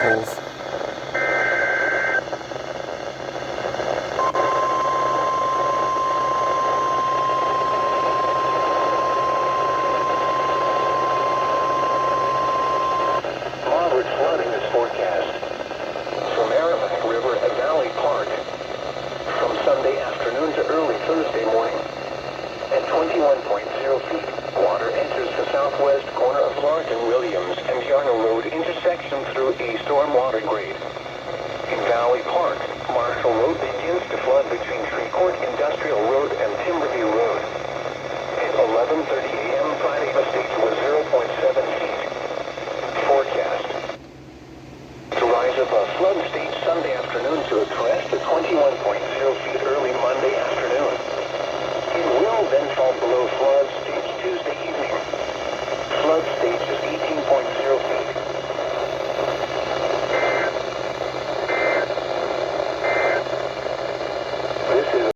assholes. Moderate flooding is forecast from Merrimack River at Valley Park from Sunday afternoon to early Thursday morning. At 21.0 feet, water enters the southwest corner of Larkin Williams and Yarnell Road intersection through a stormwater grade. In Valley Park, Marshall Road begins to flood between Treecourt Industrial Road and Timberview Road. At 11:30 a.m. Friday, the stage was 0.7 feet. Forecast to rise above flood stage Sunday afternoon to a crest of 21.0 feet.